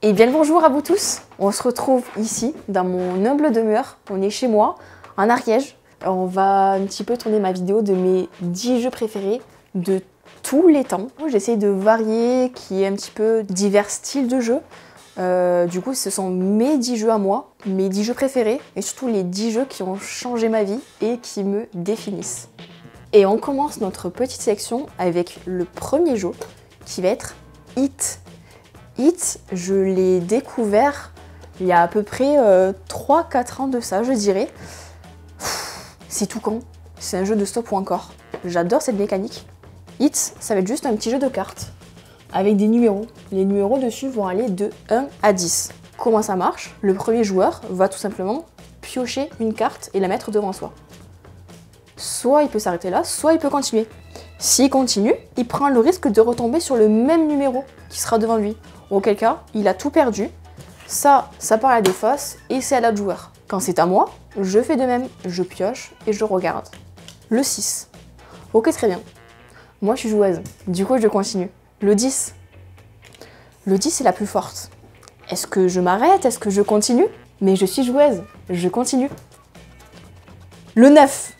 Et bien le bonjour à vous tous, on se retrouve ici dans mon humble demeure, on est chez moi, en Ariège. On va un petit peu tourner ma vidéo de mes 10 jeux préférés de tous les temps. J'essaye de varier, qu'il y ait un petit peu divers styles de jeux. Du coup ce sont mes 10 jeux à moi, mes 10 jeux préférés et surtout les 10 jeux qui ont changé ma vie et qui me définissent. Et on commence notre petite sélection avec le premier jeu qui va être Hit. Hit, je l'ai découvert il y a à peu près 3-4 ans de ça, je dirais. C'est tout con, c'est un jeu de stop ou encore. J'adore cette mécanique. Hit, ça va être juste un petit jeu de cartes avec des numéros. Les numéros dessus vont aller de 1 à 10. Comment ça marche? Le premier joueur va tout simplement piocher une carte et la mettre devant soi. Soit il peut s'arrêter là, soit il peut continuer. S'il continue, il prend le risque de retomber sur le même numéro qui sera devant lui. Auquel cas, il a tout perdu. Ça part à la défausse et c'est à l'autre joueur. Quand c'est à moi, je fais de même. Je pioche et je regarde. Le 6. Ok, très bien. Moi, je suis joueuse. Du coup, je continue. Le 10. Le 10 est la plus forte. Est-ce que je m'arrête? Est-ce que je continue? Mais je suis joueuse. Je continue. Le 9.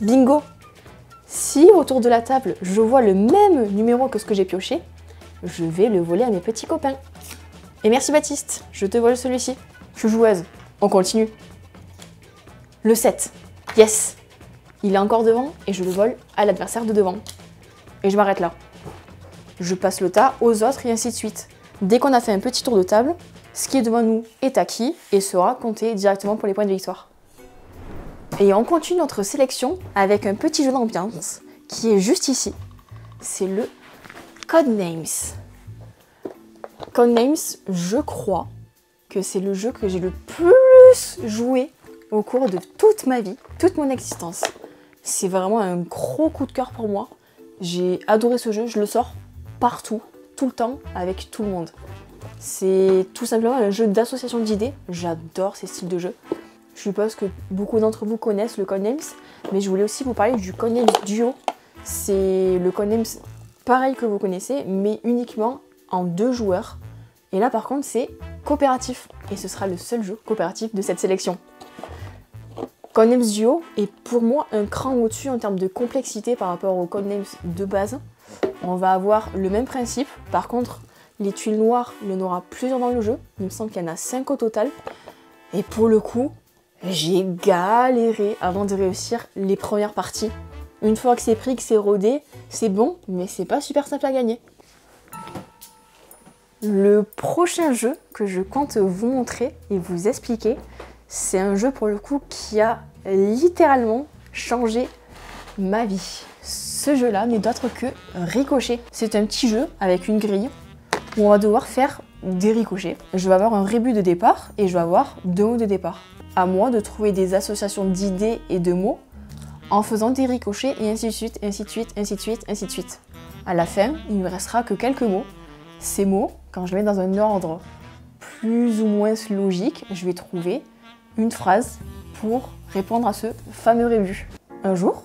Bingo. Si autour de la table, je vois le même numéro que ce que j'ai pioché, je vais le voler à mes petits copains. Et merci Baptiste, je te vole celui-ci. Je suis joueuse. On continue. Le 7. Yes. Il est encore devant et je le vole à l'adversaire de devant. Et je m'arrête là. Je passe le tas aux autres et ainsi de suite. Dès qu'on a fait un petit tour de table, ce qui est devant nous est acquis et sera compté directement pour les points de victoire. Et on continue notre sélection avec un petit jeu d'ambiance qui est juste ici. C'est le Codenames. Codenames, je crois que c'est le jeu que j'ai le plus joué au cours de toute ma vie, toute mon existence. C'est vraiment un gros coup de cœur pour moi. J'ai adoré ce jeu, je le sors partout, tout le temps, avec tout le monde. C'est tout simplement un jeu d'association d'idées. J'adore ces styles de jeu. Je suppose que beaucoup d'entre vous connaissent le Codenames, mais je voulais aussi vous parler du Codenames Duo. C'est le Codenames pareil que vous connaissez, mais uniquement en 2 joueurs. Et là par contre c'est coopératif, et ce sera le seul jeu coopératif de cette sélection. Codenames Duo est pour moi un cran au-dessus en termes de complexité par rapport au Codenames de base. On va avoir le même principe, par contre les tuiles noires, il y en aura plusieurs dans le jeu, il me semble qu'il y en a 5 au total. Et pour le coup, j'ai galéré avant de réussir les premières parties. Une fois que c'est pris, que c'est rodé, c'est bon, mais c'est pas super simple à gagner. Le prochain jeu que je compte vous montrer et vous expliquer, c'est un jeu pour le coup qui a littéralement changé ma vie. Ce jeu-là n'est d'autre que Ricochet. C'est un petit jeu avec une grille où on va devoir faire des ricochets. Je vais avoir un rébut de départ et je vais avoir 2 mots de départ. À moi de trouver des associations d'idées et de mots en faisant des ricochets et ainsi de suite, ainsi de suite, ainsi de suite, ainsi de suite. À la fin, il ne me restera que quelques mots. Ces mots, quand je les mets dans un ordre plus ou moins logique, je vais trouver une phrase pour répondre à ce fameux rébut. Un jour,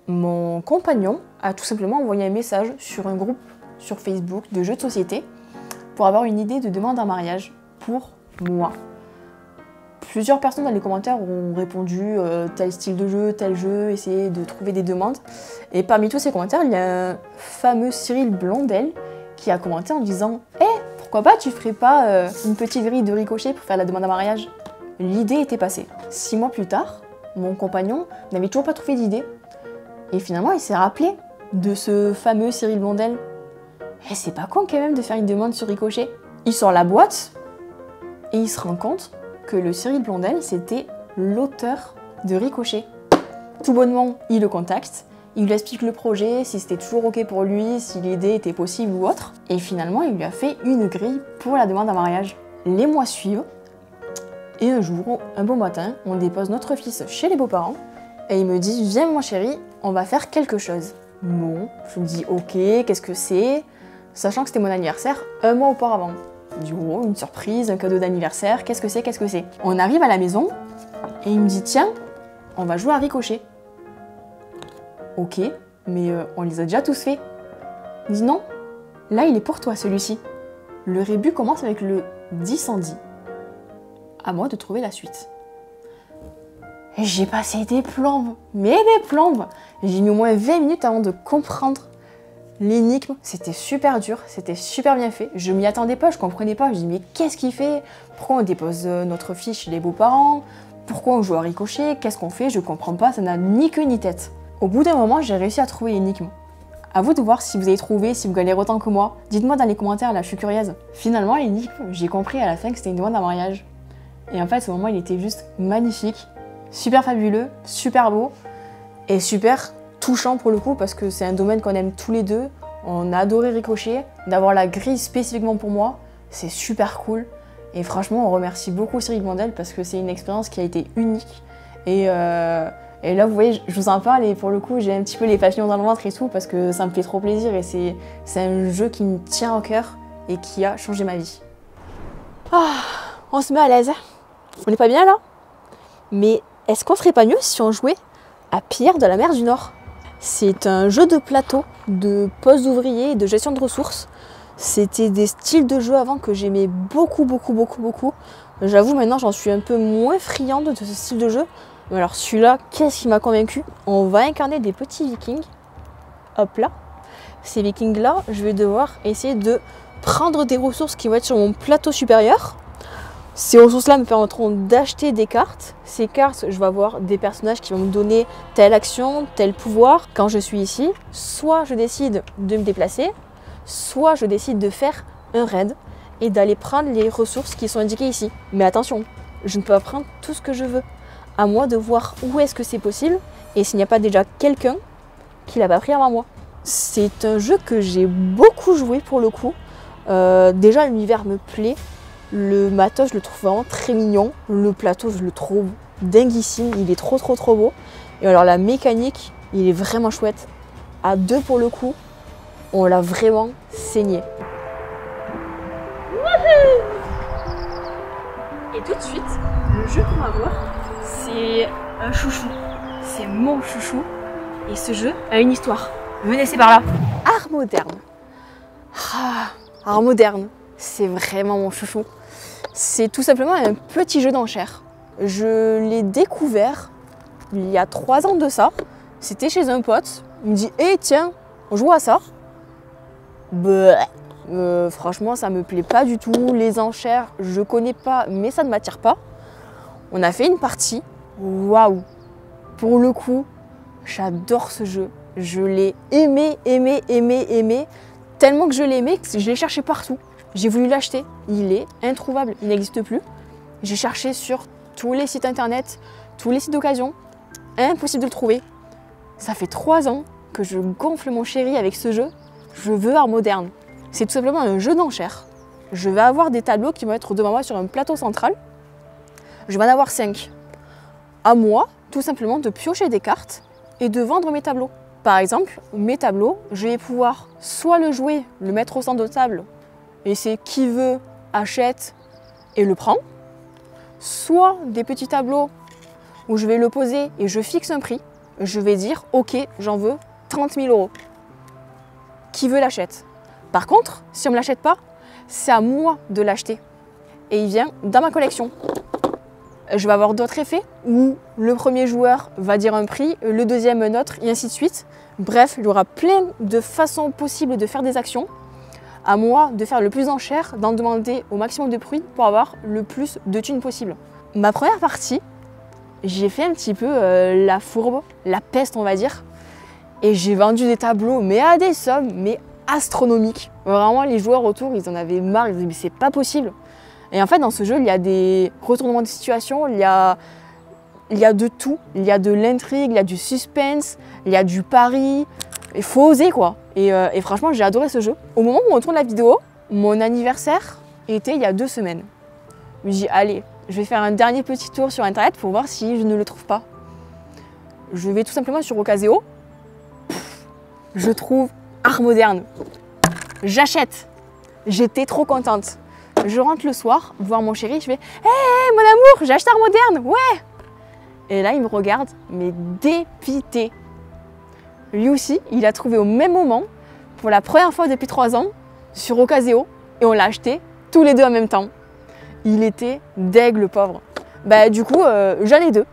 mon compagnon a tout simplement envoyé un message sur un groupe sur Facebook de jeux de société pour avoir une idée de demande en mariage pour moi. Plusieurs personnes dans les commentaires ont répondu tel style de jeu, tel jeu, essayer de trouver des demandes. Et parmi tous ces commentaires, il y a un fameux Cyril Blondel qui a commenté en disant « Eh, pourquoi pas tu ferais pas une petite grille de ricochet pour faire la demande en mariage ?» L'idée était passée. 6 mois plus tard, mon compagnon n'avait toujours pas trouvé d'idée. Et finalement, il s'est rappelé de ce fameux Cyril Blondel. Eh, c'est pas con quand même de faire une demande sur ricochet. Il sort la boîte et il se rend compte que le Cyril Blondel, c'était l'auteur de Ricochet. Tout bonnement, il le contacte, il lui explique le projet, si c'était toujours ok pour lui, si l'idée était possible ou autre. Et finalement, il lui a fait une grille pour la demande en mariage. Les mois suivent, et un jour, un beau matin, on dépose notre fils chez les beaux-parents, et il me dit « Viens mon chéri, on va faire quelque chose ». Bon, je me dis « Ok, qu'est-ce que c'est ?» Sachant que c'était mon anniversaire 1 mois auparavant. Du coup, une surprise, un cadeau d'anniversaire, qu'est-ce que c'est, qu'est-ce que c'est? On arrive à la maison et il me dit tiens, on va jouer à Ricochet. Ok, mais on les a déjà tous faits. Il me dit non, là il est pour toi celui-ci. Le rébut commence avec le 10 110. À moi de trouver la suite. Et j'ai passé des plombes, mais des plombes. J'ai mis au moins 20 minutes avant de comprendre l'énigme. C'était super dur, c'était super bien fait. Je m'y attendais pas, je comprenais pas. Je dis mais qu'est-ce qu'il fait? Pourquoi on dépose notre fille chez les beaux-parents? Pourquoi on joue à ricochet? Qu'est-ce qu'on fait? Je comprends pas, ça n'a ni queue ni tête. Au bout d'un moment, j'ai réussi à trouver l'énigme. À vous de voir si vous avez trouvé, si vous galérez autant que moi. Dites-moi dans les commentaires, là, je suis curieuse. Finalement, l'énigme, j'ai compris à la fin que c'était une demande en mariage. Et en fait, ce moment, il était juste magnifique, super fabuleux, super beau et super touchant pour le coup parce que c'est un domaine qu'on aime tous les deux. On a adoré Ricochet, d'avoir la grille spécifiquement pour moi, c'est super cool. Et franchement, on remercie beaucoup Cyril Mandel parce que c'est une expérience qui a été unique. Et là, vous voyez, je vous en parle et pour le coup, j'ai un petit peu les papillons dans le ventre et tout parce que ça me fait trop plaisir et c'est un jeu qui me tient au cœur et qui a changé ma vie. Ah, on se met à l'aise. On n'est pas bien là? Mais est-ce qu'on ferait pas mieux si on jouait à Pierre de la mer du Nord? C'est un jeu de plateau, de poste d'ouvrier et de gestion de ressources. C'était des styles de jeu avant que j'aimais beaucoup. J'avoue maintenant j'en suis un peu moins friande de ce style de jeu. Mais alors celui-là, qu'est-ce qui m'a convaincu? On va incarner des petits vikings. Hop là. Ces vikings-là, je vais devoir essayer de prendre des ressources qui vont être sur mon plateau supérieur. Ces ressources-là me permettront d'acheter des cartes. Ces cartes, je vais avoir des personnages qui vont me donner telle action, tel pouvoir. Quand je suis ici, soit je décide de me déplacer, soit je décide de faire un raid et d'aller prendre les ressources qui sont indiquées ici. Mais attention, je ne peux pas prendre tout ce que je veux. À moi de voir où est-ce que c'est possible et s'il n'y a pas déjà quelqu'un qui l'a pas pris avant moi. C'est un jeu que j'ai beaucoup joué pour le coup. Déjà l'univers me plaît. Le matos, je le trouve vraiment très mignon. Le plateau, je le trouve dinguissime. Il est trop beau. Et alors la mécanique, il est vraiment chouette. À deux pour le coup, on l'a vraiment saigné. Et tout de suite, le jeu qu'on va voir, c'est un chouchou. C'est mon chouchou. Et ce jeu a une histoire. Venez, c'est par là. Art moderne. Art moderne, c'est vraiment mon chouchou. C'est tout simplement un petit jeu d'enchères. Je l'ai découvert il y a 3 ans de ça. C'était chez un pote. Il me dit hey, tiens, on joue à ça. Franchement, ça me plaît pas du tout. Les enchères, je connais pas, mais ça ne m'attire pas. On a fait une partie. Waouh! Pour le coup, j'adore ce jeu. Je l'ai aimé. Tellement que je l'ai aimé que je l'ai cherché partout. J'ai voulu l'acheter. Il est introuvable. Il n'existe plus. J'ai cherché sur tous les sites internet, tous les sites d'occasion. Impossible de le trouver. Ça fait 3 ans que je gonfle mon chéri avec ce jeu. Je veux art moderne. C'est tout simplement un jeu d'enchères. Je vais avoir des tableaux qui vont être devant moi sur un plateau central. Je vais en avoir 5. À moi, tout simplement, de piocher des cartes et de vendre mes tableaux. Par exemple, mes tableaux, je vais pouvoir soit le jouer, le mettre au centre de table, et c'est qui veut, achète et le prend. Soit des petits tableaux où je vais le poser et je fixe un prix. Je vais dire, ok, j'en veux 30 000 €. Qui veut l'achète. Par contre, si on ne me l'achète pas, c'est à moi de l'acheter. Et il vient dans ma collection. Je vais avoir d'autres effets où le premier joueur va dire un prix, le deuxième un autre, et ainsi de suite. Bref, il y aura plein de façons possibles de faire des actions. À moi de faire le plus d'enchères, d'en demander au maximum de prix pour avoir le plus de thunes possible. Ma première partie, j'ai fait un petit peu la fourbe, la peste on va dire. Et j'ai vendu des tableaux, mais à des sommes, mais astronomiques. Vraiment, les joueurs autour, ils en avaient marre, ils disaient mais c'est pas possible. Et en fait, dans ce jeu, il y a des retournements de situation, il y a de tout. Il y a de l'intrigue, il y a du suspense, il y a du pari. Il faut oser quoi. Et franchement, j'ai adoré ce jeu. Au moment où on tourne la vidéo, mon anniversaire était il y a 2 semaines. Je me dis, allez, je vais faire un dernier petit tour sur internet pour voir si je ne le trouve pas. Je vais tout simplement sur Ocaseo. Je trouve art moderne. J'achète. J'étais trop contente. Je rentre le soir, voir mon chéri, je fais « Hey, mon amour, j'ai acheté art moderne, ouais !» Et là, il me regarde, mais dépité. Lui aussi, il a trouvé au même moment, pour la première fois depuis 3 ans, sur Ocaseo, et on l'a acheté tous les deux en même temps. Il était deg le pauvre. Du coup, j'en ai deux.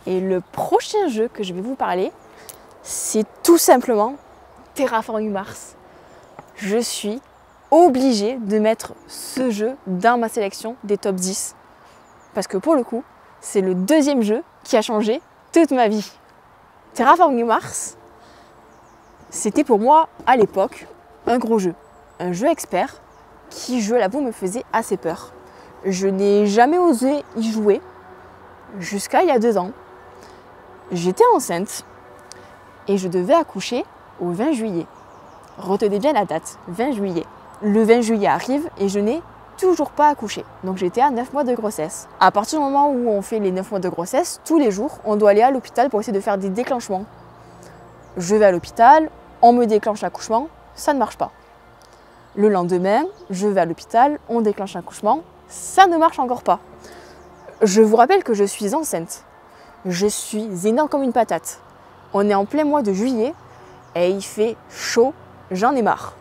Et le prochain jeu que je vais vous parler, c'est tout simplement Terraforming Mars. Je suis obligée de mettre ce jeu dans ma sélection des top 10. Parce que pour le coup, c'est le deuxième jeu qui a changé toute ma vie. Terraforming Mars, c'était pour moi à l'époque un gros jeu. Un jeu expert qui, je l'avoue, me faisait assez peur. Je n'ai jamais osé y jouer jusqu'à il y a 2 ans. J'étais enceinte et je devais accoucher au 20 juillet. Retenez bien la date, 20 juillet. Le 20 juillet arrive et je n'ai toujours pas accouché. Donc j'étais à 9 mois de grossesse. À partir du moment où on fait les 9 mois de grossesse, tous les jours, on doit aller à l'hôpital pour essayer de faire des déclenchements. Je vais à l'hôpital, on me déclenche l'accouchement, ça ne marche pas. Le lendemain, je vais à l'hôpital, on déclenche l'accouchement, ça ne marche encore pas. Je vous rappelle que je suis enceinte. Je suis énorme comme une patate. On est en plein mois de juillet et il fait chaud, j'en ai marre.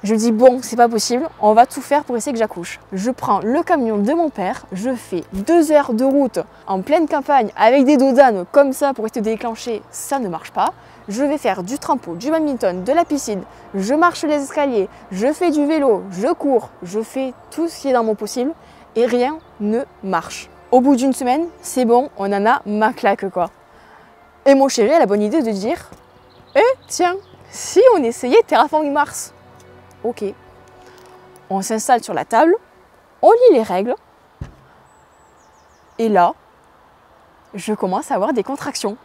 Je dis bon, c'est pas possible, on va tout faire pour essayer que j'accouche. Je prends le camion de mon père, je fais 2 heures de route en pleine campagne avec des dodanes comme ça pour essayer de déclencher, ça ne marche pas. Je vais faire du trampo, du badminton, de la piscine, je marche les escaliers, je fais du vélo, je cours, je fais tout ce qui est dans mon possible et rien ne marche. Au bout d'une semaine, c'est bon, on en a ma claque quoi. Et mon chéri a la bonne idée de dire tiens, si on essayait Terraforming Mars. Ok. On s'installe sur la table, on lit les règles. Et là, je commence à avoir des contractions.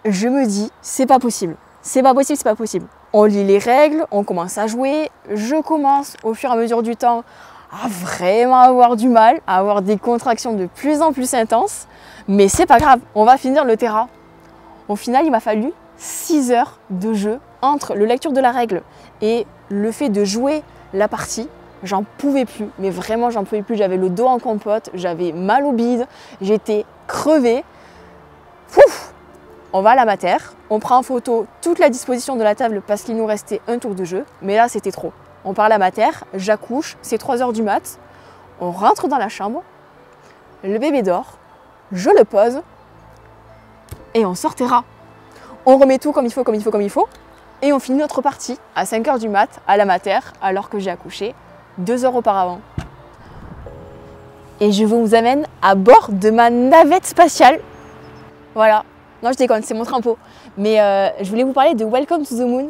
Je me dis, c'est pas possible. C'est pas possible, c'est pas possible. On lit les règles, on commence à jouer. Je commence au fur et à mesure du temps à vraiment avoir du mal, à avoir des contractions de plus en plus intenses. Mais c'est pas grave, on va finir le terrain. Au final, il m'a fallu 6 heures de jeu entre le lecture de la règle et le fait de jouer la partie. J'en pouvais plus, mais vraiment j'en pouvais plus. J'avais le dos en compote, j'avais mal au bide, j'étais crevée. Pouf! On va à la mater, on prend en photo toute la disposition de la table parce qu'il nous restait un tour de jeu, mais là c'était trop. On part à la mater, j'accouche, c'est 3 heures du mat, on rentre dans la chambre, le bébé dort, je le pose et on sortira. On remet tout comme il faut, et on finit notre partie à 5 heures du mat à la mater alors que j'ai accouché 2 heures auparavant. Et je vous amène à bord de ma navette spatiale. Voilà, non je déconne, c'est mon trampo. Mais je voulais vous parler de Welcome to the Moon.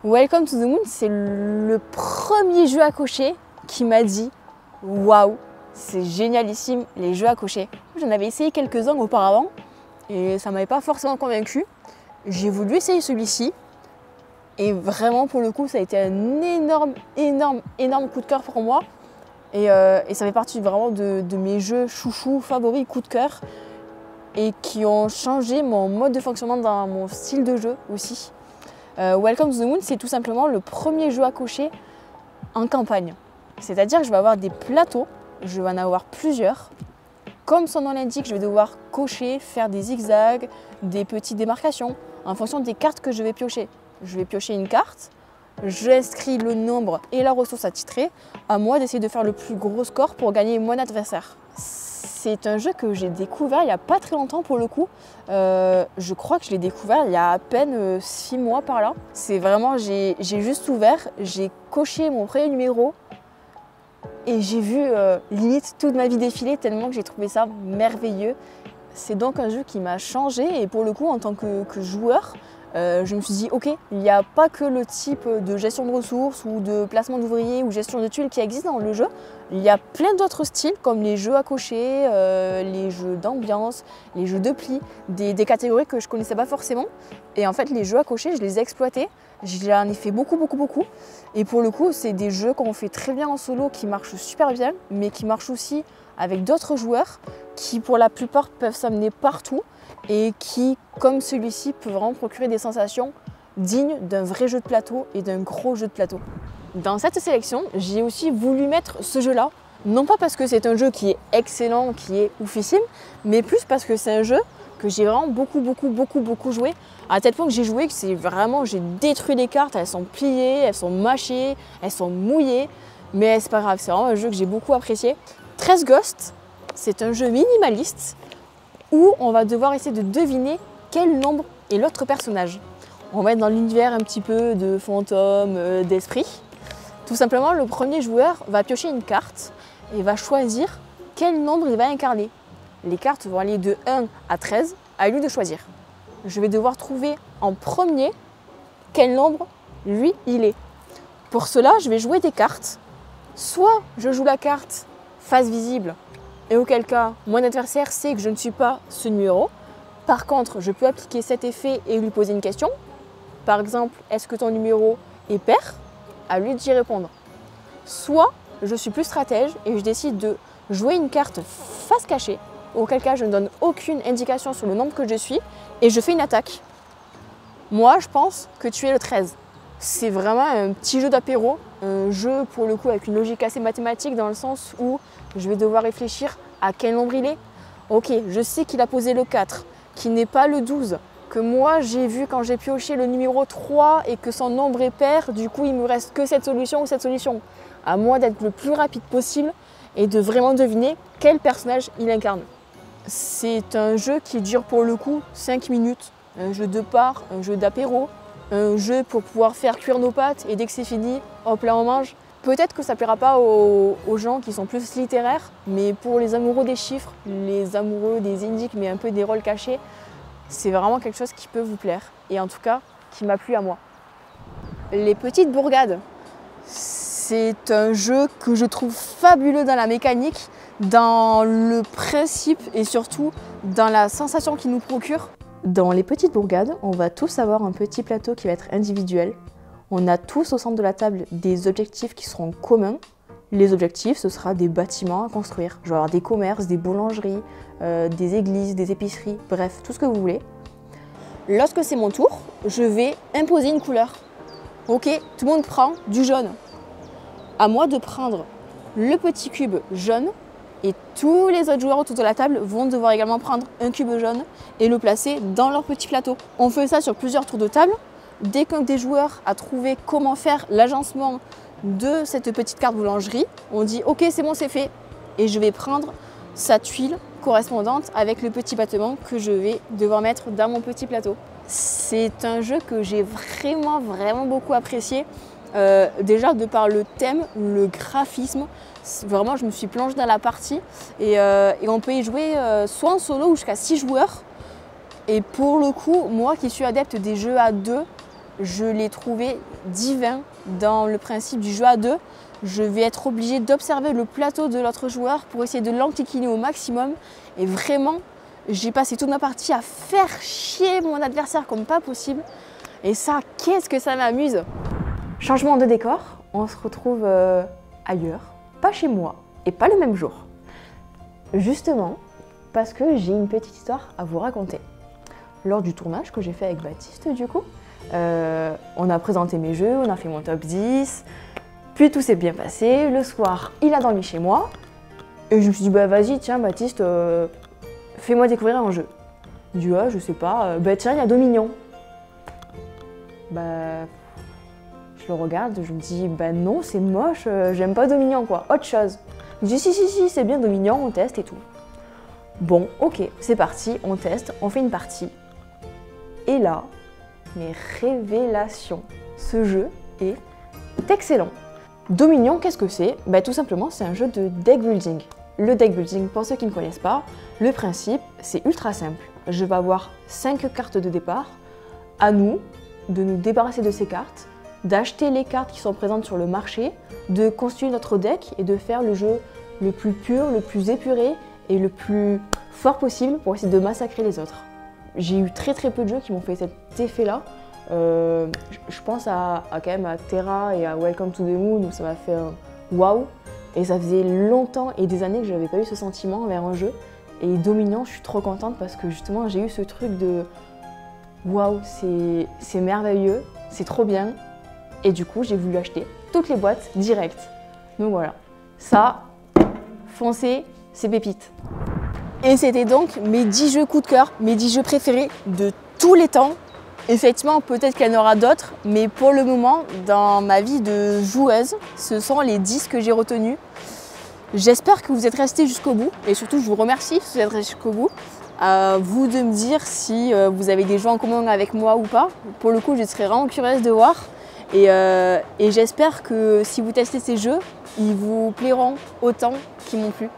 Welcome to the Moon, c'est le premier jeu à cocher qui m'a dit waouh, c'est génialissime les jeux à cocher. J'en avais essayé quelques-uns auparavant et ça ne m'avait pas forcément convaincu. J'ai voulu essayer celui-ci et vraiment pour le coup ça a été un énorme coup de cœur pour moi et ça fait partie vraiment de mes jeux chouchous favoris, coup de cœur et qui ont changé mon mode de fonctionnement dans mon style de jeu aussi. Welcome to the Moon, c'est tout simplement le premier jeu à cocher en campagne. C'est-à-dire que je vais avoir des plateaux, je vais en avoir plusieurs. Comme son nom l'indique, je vais devoir cocher, faire des zigzags, des petites démarcations en fonction des cartes que je vais piocher. Je vais piocher une carte, j'inscris le nombre et la ressource attitrée, à moi d'essayer de faire le plus gros score pour gagner mon adversaire. C'est un jeu que j'ai découvert il n'y a pas très longtemps pour le coup. Je crois que je l'ai découvert il y a à peine 6 mois par là. C'est vraiment, j'ai juste ouvert, j'ai coché mon premier numéro et j'ai vu limite toute ma vie défiler tellement que j'ai trouvé ça merveilleux. C'est donc un jeu qui m'a changé et pour le coup en tant que joueur, je me suis dit ok, il n'y a pas que le type de gestion de ressources ou de placement d'ouvriers ou gestion de tuiles qui existe dans le jeu. Il y a plein d'autres styles comme les jeux à cocher, les jeux d'ambiance, les jeux de pli, des catégories que je ne connaissais pas forcément. Et en fait les jeux à cocher, je les ai exploités, j'en ai fait beaucoup. Et pour le coup c'est des jeux qu'on fait très bien en solo qui marchent super bien, mais qui marchent aussi avec d'autres joueurs qui pour la plupart peuvent s'amener partout et qui, comme celui-ci, peut vraiment procurer des sensations dignes d'un vrai jeu de plateau et d'un gros jeu de plateau. Dans cette sélection, j'ai aussi voulu mettre ce jeu-là, non pas parce que c'est un jeu qui est excellent, qui est oufissime, mais plus parce que c'est un jeu que j'ai vraiment beaucoup joué, à tel point que j'ai joué que c'est vraiment, j'ai détruit les cartes, elles sont pliées, elles sont mâchées, elles sont mouillées, mais c'est pas grave, c'est vraiment un jeu que j'ai beaucoup apprécié. 13 Ghosts, c'est un jeu minimaliste où on va devoir essayer de deviner quel nombre est l'autre personnage. On va être dans l'univers un petit peu de fantômes, d'esprits. Tout simplement, le premier joueur va piocher une carte et va choisir quel nombre il va incarner. Les cartes vont aller de 1 à 13, à lui de choisir. Je vais devoir trouver en premier quel nombre lui il est. Pour cela, je vais jouer des cartes. Soit je joue la carte face visible, et auquel cas mon adversaire sait que je ne suis pas ce numéro. Par contre, je peux appliquer cet effet et lui poser une question. Par exemple, est-ce que ton numéro est pair? À lui d'y répondre. Soit je suis plus stratège et je décide de jouer une carte face cachée, auquel cas je ne donne aucune indication sur le nombre que je suis et je fais une attaque. Moi, je pense que tu es le 13. C'est vraiment un petit jeu d'apéro, un jeu pour le coup avec une logique assez mathématique dans le sens où je vais devoir réfléchir à quel nombre il est. Ok, je sais qu'il a posé le 4, qui n'est pas le 12, que moi j'ai vu quand j'ai pioché le numéro 3 et que son nombre est pair, du coup il me reste que cette solution ou cette solution. À moi d'être le plus rapide possible et de vraiment deviner quel personnage il incarne. C'est un jeu qui dure pour le coup 5 minutes, un jeu de part, un jeu d'apéro, un jeu pour pouvoir faire cuire nos pâtes et dès que c'est fini, hop là on mange. Peut-être que ça ne plaira pas aux gens qui sont plus littéraires, mais pour les amoureux des chiffres, les amoureux des indices mais un peu des rôles cachés, c'est vraiment quelque chose qui peut vous plaire et en tout cas qui m'a plu à moi. Les petites bourgades, c'est un jeu que je trouve fabuleux dans la mécanique, dans le principe et surtout dans la sensation qu'il nous procure. Dans les petites bourgades, on va tous avoir un petit plateau qui va être individuel. On a tous au centre de la table des objectifs qui seront communs. Les objectifs, ce sera des bâtiments à construire. Je vais avoir des commerces, des boulangeries, des églises, des épiceries, bref, tout ce que vous voulez. Lorsque c'est mon tour, je vais imposer une couleur. Ok, tout le monde prend du jaune. À moi de prendre le petit cube jaune et tous les autres joueurs autour de la table vont devoir également prendre un cube jaune et le placer dans leur petit plateau. On fait ça sur plusieurs tours de table. Dès qu'un des joueurs a trouvé comment faire l'agencement de cette petite carte boulangerie, on dit ok c'est bon c'est fait et je vais prendre sa tuile correspondante avec le petit battement que je vais devoir mettre dans mon petit plateau. C'est un jeu que j'ai vraiment beaucoup apprécié, déjà de par le thème, le graphisme, vraiment je me suis plongée dans la partie et on peut y jouer soit en solo ou jusqu'à 6 joueurs et pour le coup moi qui suis adepte des jeux à 2, je l'ai trouvé divin dans le principe du jeu à 2. Je vais être obligée d'observer le plateau de l'autre joueur pour essayer de l'enquiquiner au maximum. Et vraiment, j'ai passé toute ma partie à faire chier mon adversaire comme pas possible. Et ça, qu'est-ce que ça m'amuse! Changement de décor, on se retrouve ailleurs, pas chez moi et pas le même jour. Justement, parce que j'ai une petite histoire à vous raconter. Lors du tournage que j'ai fait avec Baptiste du coup, on a présenté mes jeux, on a fait mon top 10, puis tout s'est bien passé. Le soir, il a dormi chez moi et je me suis dit bah vas-y tiens Baptiste, fais-moi découvrir un jeu. Il dit ah je sais pas, bah tiens il y a Dominion. Bah je le regarde, je me dis bah non c'est moche, j'aime pas Dominion quoi, autre chose. Il dit si c'est bien Dominion, on teste et tout. Bon ok c'est parti, on teste, on fait une partie. Et là, mes révélations. Ce jeu est excellent. Dominion, qu'est-ce que c'est? Bah, tout simplement, c'est un jeu de deck building. Le deck building, pour ceux qui ne connaissent pas, le principe, c'est ultra simple. Je vais avoir 5 cartes de départ. À nous de nous débarrasser de ces cartes, d'acheter les cartes qui sont présentes sur le marché, de construire notre deck et de faire le jeu le plus pur, le plus épuré et le plus fort possible pour essayer de massacrer les autres. J'ai eu très peu de jeux qui m'ont fait cet effet-là. Je pense quand même à Terra et à Welcome to the Moon où ça m'a fait un waouh. Et ça faisait longtemps et des années que je n'avais pas eu ce sentiment envers un jeu. Et Dominion, je suis trop contente parce que justement j'ai eu ce truc de waouh, c'est merveilleux, c'est trop bien. Et du coup, j'ai voulu acheter toutes les boîtes direct. Donc voilà, ça, foncez, c'est pépite. Et c'était donc mes 10 jeux coup de cœur, mes 10 jeux préférés de tous les temps. Effectivement, peut-être qu'il y en aura d'autres, mais pour le moment, dans ma vie de joueuse, ce sont les 10 que j'ai retenus. J'espère que vous êtes restés jusqu'au bout, et surtout je vous remercie si vous êtes restés jusqu'au bout. Vous de me dire si vous avez des jeux en commun avec moi ou pas. Pour le coup, je serais vraiment curieuse de voir. Et j'espère que si vous testez ces jeux, ils vous plairont autant qu'ils m'ont plu.